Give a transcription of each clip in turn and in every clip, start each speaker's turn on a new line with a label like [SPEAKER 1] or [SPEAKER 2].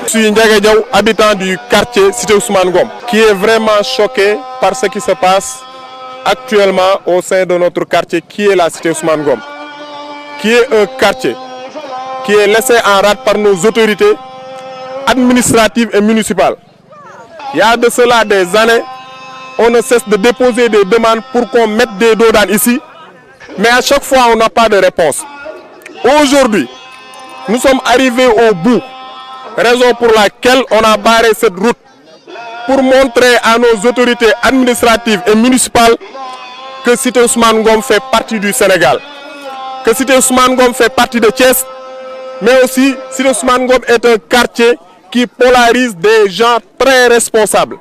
[SPEAKER 1] Je suis Ndiaga Diaw, habitant du quartier Cité Ousmane Ngom, qui est vraiment choqué par ce qui se passe actuellement au sein de notre quartier, qui est la Cité Ousmane Ngom, qui est un quartier qui est laissé en rade par nos autorités administratives et municipales. Il y a de cela des années, on ne cesse de déposer des demandes pour qu'on mette des dodanes ici, mais à chaque fois on n'a pas de réponse. Aujourd'hui, nous sommes arrivés au bout, raison pour laquelle on a barré cette route pour montrer à nos autorités administratives et municipales que Cité Ousmane Ngom fait partie du Sénégal, que Cité Ousmane Ngom fait partie de Thiès, mais aussi Cité Ousmane Ngom est un quartier qui polarise des gens très responsables,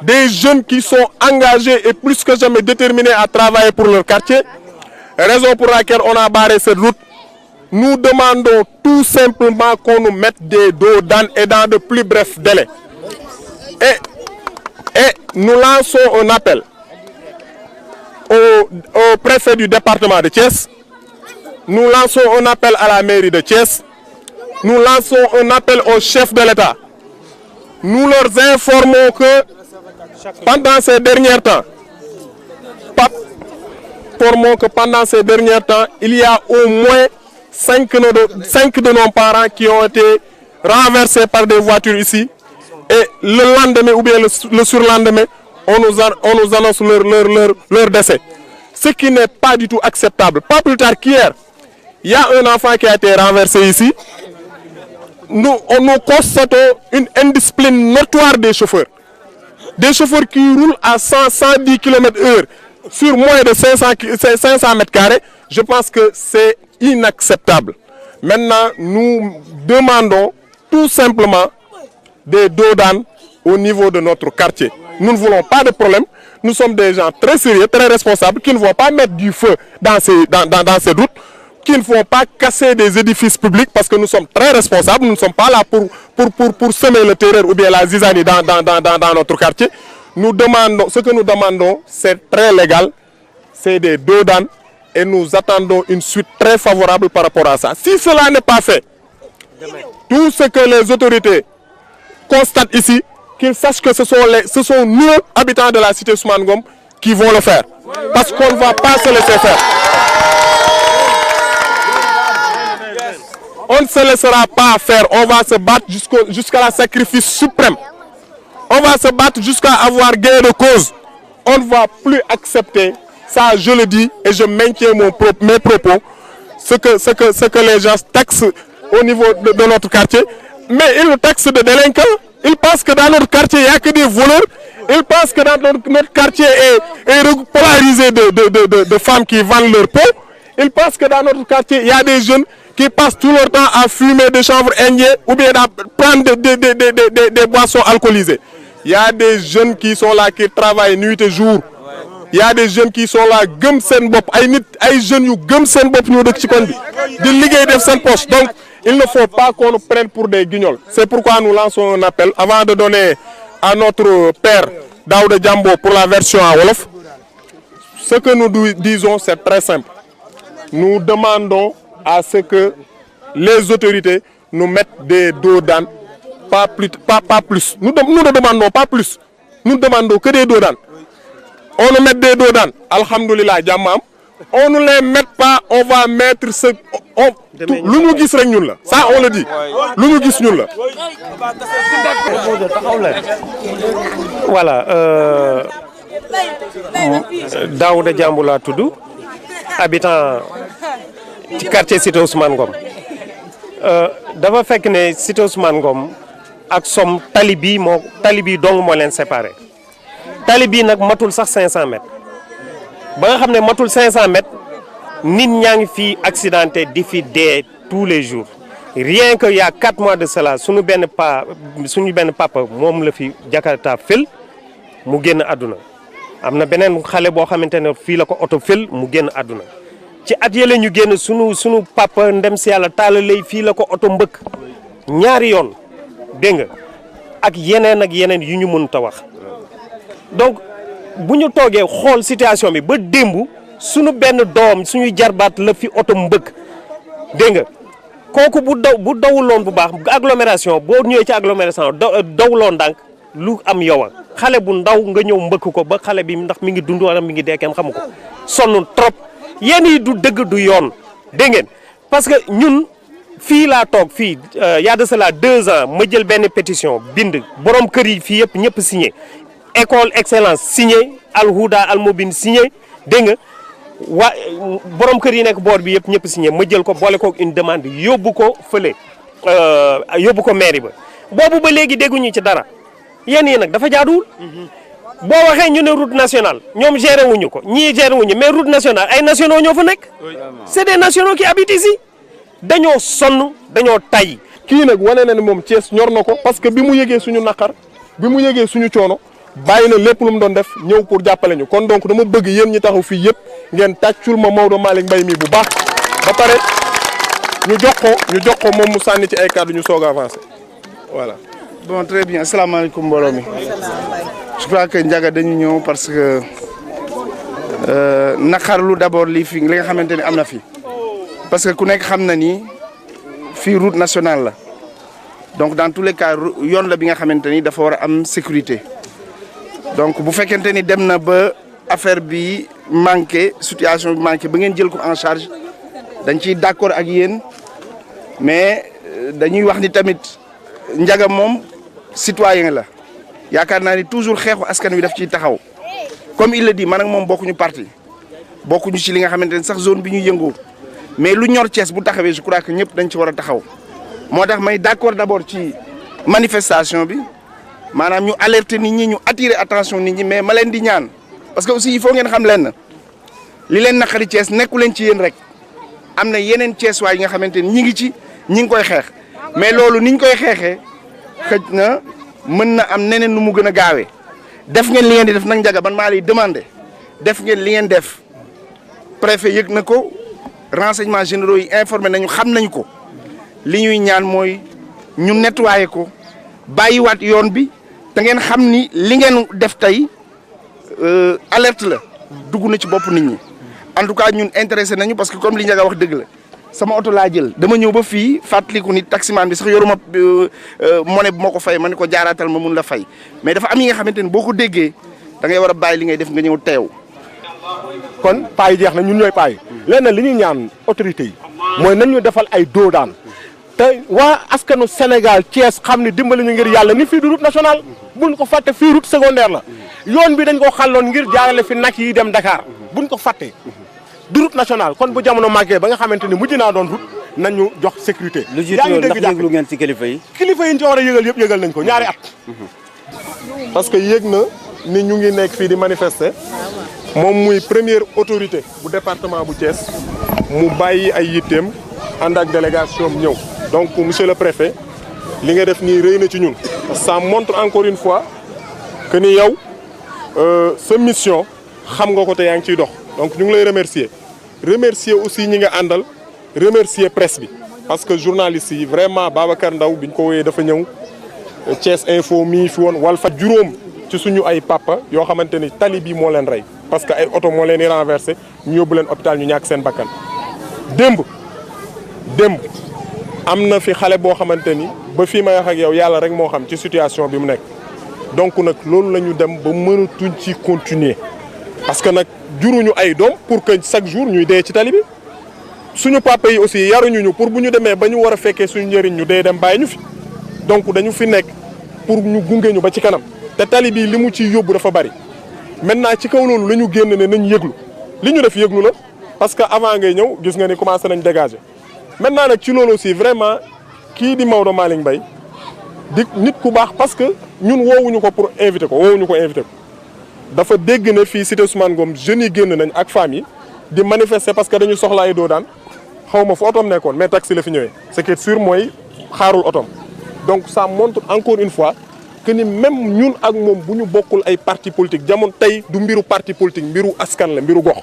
[SPEAKER 1] des jeunes qui sont engagés et plus que jamais déterminés à travailler pour leur quartier, raison pour laquelle on a barré cette route. Nous demandons tout simplement qu'on nous mette des dodanes et dans de plus brefs délais. Et nous lançons un appel au préfet du département de Thiès, nous lançons un appel à la mairie de Thiès, nous lançons un appel au chef de l'État. Nous leur informons que pendant ces derniers temps, il y a au moins 5 de nos parents qui ont été renversés par des voitures ici. Et le lendemain ou bien le surlendemain, on nous annonce leur décès. Ce qui n'est pas du tout acceptable. Pas plus tard qu'hier, il y a un enfant qui a été renversé ici. Nous constatons une indiscipline notoire des chauffeurs. Des chauffeurs qui roulent à 110 km/h sur moins de 500 mètres carrés. Je pense que c'est inacceptable. Maintenant, nous demandons tout simplement des dodanes au niveau de notre quartier. Nous ne voulons pas de problème. Nous sommes des gens très sérieux, très responsables, qui ne vont pas mettre du feu dans ces routes, qui ne vont pas casser des édifices publics parce que nous sommes très responsables. Nous ne sommes pas là pour semer le terreur ou bien la zizanie dans notre quartier. Ce que nous demandons, c'est très légal, c'est des dodanes et nous attendons une suite très favorable par rapport à ça. Si cela n'est pas fait, tout ce que les autorités constatent ici, qu'ils sachent que ce sont nous, habitants de la Cité Ousmane Ngom, qui vont le faire. Parce qu'on ne va pas se laisser faire. On ne se laissera pas faire. On va se battre jusqu'à la sacrifice suprême. On va se battre jusqu'à avoir gain de cause. On ne va plus accepter, ça je le dis et je maintiens mes propos, ce que les gens taxent au niveau de notre quartier. Mais ils nous taxent de délinquants. Ils pensent que dans notre quartier, il n'y a que des voleurs. Ils pensent que dans notre quartier est polarisé de femmes qui vendent leur peau. Ils pensent que dans notre quartier, il y a des jeunes qui passent tout leur temps à fumer des chanvres indiens ou bien à prendre des boissons alcoolisées. Il y a des jeunes qui sont là, qui travaillent nuit et jour. Il y a des jeunes qui sont là, gëm sen bop, ay jeunes yu gëm sen bop ñoo dëkk ci koñ bi di liggéey def sen poche. Donc il ne faut pas qu'on nous prenne pour des guignols. C'est pourquoi nous lançons un appel avant de donner à notre père Daouda Diambo pour la version à Wolof. Ce que nous disons, c'est très simple. Nous demandons à ce que les autorités nous mettent des dodanes, pas plus. Nous ne demandons pas plus. Nous demandons que des dodanes. On nous met des dodanes, alhamdoulilah, Djamam. On ne les met pas, on va mettre ce... L'ounou gis rek ñun la. Ça, on le dit. L'ounou gis ñun la.
[SPEAKER 2] Voilà. Daouda Diambo laa tudd, habitant ci quartier Cité Ousmane Ngom. Dafa fekk ne Cité Ousmane Ngom ak som tali bi dong moo leen séparé. Tali bi nag matul sax 500 mètres. Ba nga xam ne matul 500 mètres, nit ñaa ngi fi accidenté di fi dee tous les jours. Rien que il y a 4 mois de cela, suñu benn papa moom la fi Jakarta fël mu génn àdduna. Am na beneen xale boo xamante ne fii la ko oto fël mu génn àdduna. Ci at yële ñu génn sunu papa ndem si yàlla taala lay fii la ko oto mbëkk ñaari yoon dégg nga ak yeneen yu ñu mënut a wax. Donc bu ñu toogee xool situation bi ba démb suñu benn doom suñuy jarbaat la fi oto mbëkk dégg nga kooku bu dawuloon bu baax agglomération boo ñëwee ci agglomération dawuloon ndànk lu am yow xale bu ndaw nga ñëw mbëkk ko ba xale bi ndax mi ngi dund wala mi ngi dee kenn xamu ko sonn trop yéen yi du dëgg du yoon dégg ngeen parce que ñun fii laa toog fii y a de cela 2 ans ma jël benn pétition bind borom kër yi fii yëpp ñëpp signé école excellence signé Al Houda Al Mobin signé dégg nga waa borom kër yi nekk boor bi yëpp ñëpp signé ma jël ko boole ko une demande yóbbu ko fële yóbbu ko mairie ba boobu ba léegi dégguñu ci dara yéen yi nag dafa jaaduwul. boo waxee ñu ne route nationale ñoom géré wuñu ko ñii géré wuñu mais route nationale ay nationaux ñoo fa nekk. c'est des nationaux qui habitent ici dañoo sonn dañoo tay.
[SPEAKER 1] kii nag wane na ne moom Thiès ñor na ko parce que bi mu yëgee suñu naqar bi mu yëgee suñu coono bàyyi na lépp lu mu doon def ñëw pour jàppale ñu kon donc dama bëgg yéen ñi taxaw fii yëpp ngeen tàccul ma Maodo Malick Mbaye mi bu baax ba pare ñu jox ko moom mu sànni ci ay kàddu ñu soog a avancer voilà.
[SPEAKER 3] bon très bien asalaamaaleykum mbooloo mi je crois que Ndiaga dañu ñëw parce que naqarlu d'abord li nga xamante ni am na fi parce que ku nekk xam na ni fii route nationale la donc dans tous les cas yoon la bi nga xamante ni dafa war a am sécurité donc bu fekkente ni dem na ba affaire bi manqué situation bi manqué ba ngeen jël ko en charge dañ ciy d'accord ak yéen mais dañuy wax ni tamit Ndiaga moom citoyen la yaakaar naa ni toujours xeexu askan wi daf ciy taxaw comme il le dit man ak moom bokkuñu parti bokkuñu ci li nga xamante ni sax zone bi ñu yëngoo mais lu ñor Thiès bu taxawee je crois que ñëpp dañ ci war a taxaw moo tax may d'accord d'abord ci manifestation bi maanaam ñu alerter nit ñi ñu attirer attention nit ñi mais ma leen di ñaan parce que aussi il faut ngeen xam leen li leen naqari Thiès nekku leen ci yéen rek am na yeneen Thiès waay yi nga xamante ni ñi ngi koy xeex mais loolu niñ koy xeexee xëj na mën na am neneen nu mu gën a gaawee def ngeen li ngeen di def nag Ndiaga ban maa lay demander def ngeen li ngeen def préfet yëg na ko renseignements généraux yi informé nañu xam nañu ko li ñuy ñaan mooy ñu nettoyer ko bàyyiwaat yoon bi te ngeen xam ni li ngeen def tey alerte la dugg na ci bopp nit ñi en tout cas ñun intéressé nañu parce que comme li Ndiaga wax dëgg la sama oto laa jël dama ñëw ba fii fàttaliku ni taximan bi sax yoruma monnaie bu ma ko fay ma ne ko jaaraatal ma mun la fay mais dafa am yi nga xamante ni boo ko déggee da ngay war a bàyyi li ngay def nga ñëw teew.
[SPEAKER 1] kon paa yi jeex na ñun ñooy paa yi léegi li ñuy ñaan autorités yi mooy nañ ñu defal ay doodaan te waa askanu Sénégal Thiès xam ni dimbali ñu ngir yàlla ni fii du route nationale buñ ko fàtte fii route secondaire la yoon bi dañ ko xàlloon ngir jaarale fi nag yi dem Dakar buñ ko fàtte du route nationale kon bu jamono màggee ba nga xamante ni mujj naa doon route nañu jox sécurité.
[SPEAKER 4] lu jiitu loolu ndax yëglu ngeen ci kilifa yi.
[SPEAKER 1] kilifa yi ñu ci war a yëgal yëpp yëgal nañ ko ñaari at. parce que yëg na ni ñu ngi nekk fii di manifester moom muy première autorité bu département bu Thiès mu bàyyi ay yitteem ànd ak délégation am ñëw. donc monsieur le préfet li nga def nii rëy na ci ñun parce que ça montre encore une fois que ni yow sa mission xam nga ko te yaa ngi ciy dox donc ñu ngi lay remercier aussi ñi nga àndal remercier presse bi parce que journalistes yi vraiment Babacar Ndaw biñ ko wooyee dafa ñëw Thiès Info mii fi woon Walfadjri juróom ci suñu ay papa yoo xamante ni tali bi moo leen rey parce que ay oto moo leen di renversé ñu yóbbu leen hôpital ñu ñàkk seen bakkan démb am na fi xale boo xamante ni ba fii may wax ak yow yàlla rek moo xam ci situation bi mu nekk donc nag loolu la ñu dem ba mënatuñ ci continuer parce que nag juruñu ay doom pour que chaque jour ñuy dee ci tali bi suñu papa yi aussi yaruñu ñu pour bu ñu demee ba ñu war a fekkee suñu njëriñ ñu dee dem bàyyi ñu fi donc dañu fi nekk pour ñu gunge ñu ba ci kanam te tali bi li mu ciy yóbbu dafa bari maintenant ci kaw loolu la ñu génn ne nañ yëglu li ñu def yëglu la parce que avant ngay ñëw gis nga ni commencé nañ dégager maintenant nag ci loolu aussi vraiment kii di Maodo Malick Mbaye di nit ku baax parce que ñun woowuñu ko pour inviter ko dafa dégg ne fii cité Ousmane Ngom jeunes yi génn nañ ak femmes yi di manifester parce que dañu soxla ay doodaan xaw ma fu otoom nekkoon mais taxi la fi ñëwee ce qui est sûr mooy xaarul otoom donc ça montre encore une fois que ni même ñun ak moom bu ñu bokkul ay parti politique jamono tey du mbiru parti politique mbiru askan la mbiru gox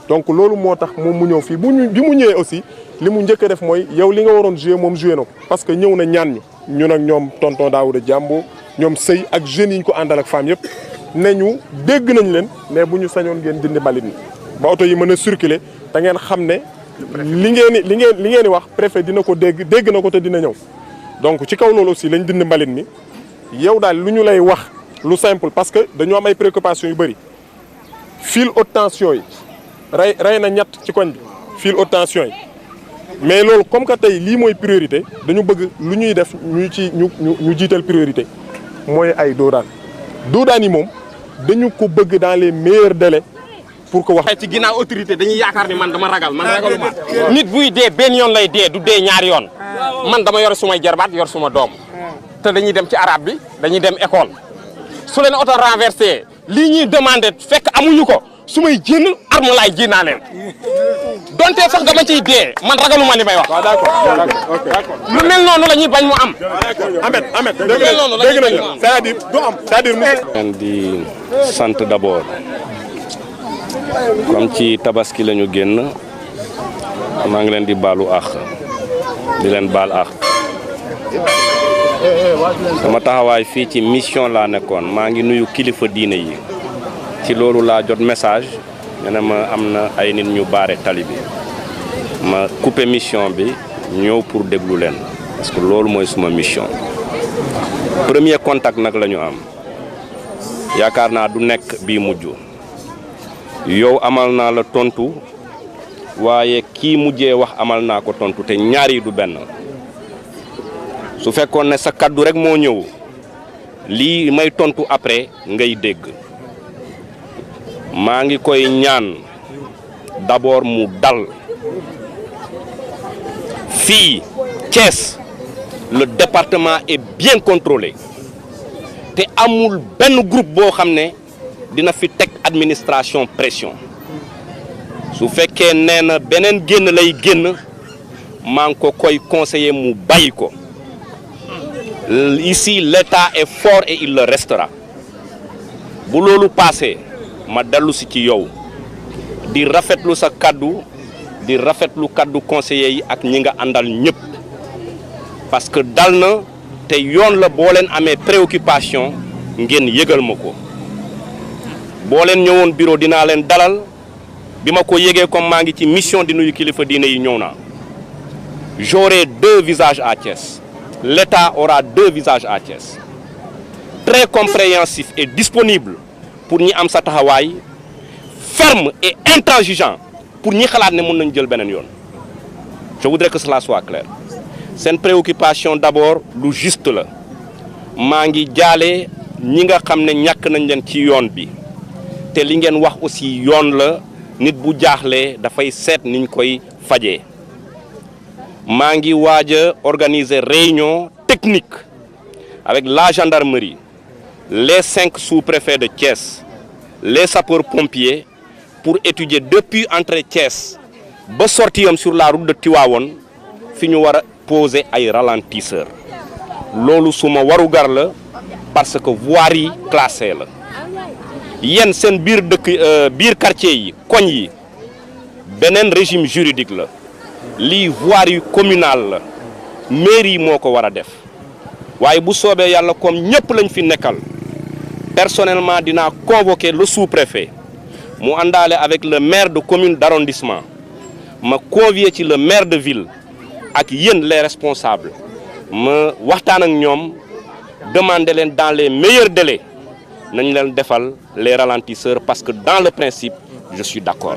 [SPEAKER 1] donc loolu moo tax moom mu ñëw fii bi mu ñëwee aussi li mu njëkk a def mooy yow li nga waroon jouer moom jouer na ko parce que ñëw na ñaan ñu ñun ak ñoom tonton Daouda Diambo ñoom sëy ak jeunes yi ñu ko àndal ak femmes yëpp ne ñu dégg nañ leen mais bu ñu sañoon ngeen dindi mbalit mi ba oto yi mën a circuler da ngeen xam ne li ngeen di wax préfet dina ko dégg na ko te dina ñëw donc ci kaw loolu aussi lañ dindi mbalit mi yow daal lu ñu lay wax lu simple parce que dañoo am ay préoccupations yu bëri fil haute tension yi rey na ñett ci koñ bi fil haute tension yi mais loolu comme que tey lii mooy priorité dañu bëgg lu ñuy def ñu jiital priorité mooy ay doodaan yi moom dañu ko bëgg dans les meilleurs délais pour que wax.
[SPEAKER 5] ci ginnaaw autorité dañuy yaakaar ni man dama ragal man ragaluma nit buy dee benn yoon lay dee du dee ñaari yoon man dama yor sumay jarbaat yor suma doom te dañuy dem ci arabe bi dañuy dem école su leen oto renversé lii ñuy demandé fekk amuñu ko su may jénn arme laay jénnaa leen donte sax dama ciy dee man ragaluma li may wax.
[SPEAKER 1] waaw d'accord.
[SPEAKER 5] lu mel noonu la ñuy bañ mu am.
[SPEAKER 1] Ahmed dégg nañu c'est-à-dire du am c'est-à-dire
[SPEAKER 6] leen di sant d'abord comme ci tabaski la ñu génn maa ngi leen di baalu àq di leen baal àq sama taxawaay fii ci mission laa nekkoon maa ngi nuyu kilifa diine yi ci loolu laa jot message ne ma am na ay nit ñu baare tali bi ma coupé mission bi ñëw pour déglu leen parce que loolu mooy suma mission premier contact nag la ñu am yaakaar naa du nekk bii mujj yow amal naa la tontu waaye kii mujjee wax amal naa ko tontu te ñaar yi du benn su fekkoon ne sa kaddu rek moo ñëw lii may tontu après ngay dégg maa ngi koy ñaan d'abord mu dal fii Thiès le département est bien contrôlé te amul benn groupe boo xam ne dina fi teg administration pression su fekkee nee na beneen génn lay génn maa ngi ko koy conseiller mu bàyyi ko ici l'État est fort et il le restera bu loolu passé ma dellu si ci yow di rafetlu sa kaddu di rafetlu kaddu conseillers yi ak ñi nga àndal ñëpp parce que dal na te yoon la boo leen amee préoccupation ngeen yëgal ma ko boo leen ñëwoon bureau dinaa leen dalal bi ma ko yëgee comme maa ngi ci mission di nuyu kilifa diine yi ñëw naa j'aurai 2 visages à Thiès l'État aura 2 visages à Thiès très compréhensif et disponible pour ñi am sa taxawaay ferme et intransigeant pour ñi xalaat ne mën nañu jël beneen yoon je voudrais que cela soit clair seen préoccupation d'abord lu juste la maa ngi jaale ñi nga xam ne ñàkk nañ leen ci yoon bi te li ngeen wax aussi yoon la nit bu jaaxlee dafay seet niñ koy fajee maa ngi waaj a organiser réunion technique avec la gendarmerie les 5 sous-préfets de Thiès les sapeurs-pompiers pour étudier depuis entrée Thiès ba sortiyam sur la route de Tivaouane fi ñu war a poser ay ralentisseurs loolu suma warugar la parce que voirie classée la yéen seen biir dëkk biir quartier yi koñ yi beneen régime juridique la lii voirie communale la mairie moo ko war a def waaye bu soobee yàlla comme ñëpp lañ fi nekkal personnellement dinaa convoquer le sous-préfet mu àndaale avec le maire de commune d'arrondissement ma convier ci le maire de ville ak yéen les responsables ma waxtaan ak ñoom demander leen dans les meilleurs délais nañ leen defal les ralentisseurs parce que dans le principe je suis d'accord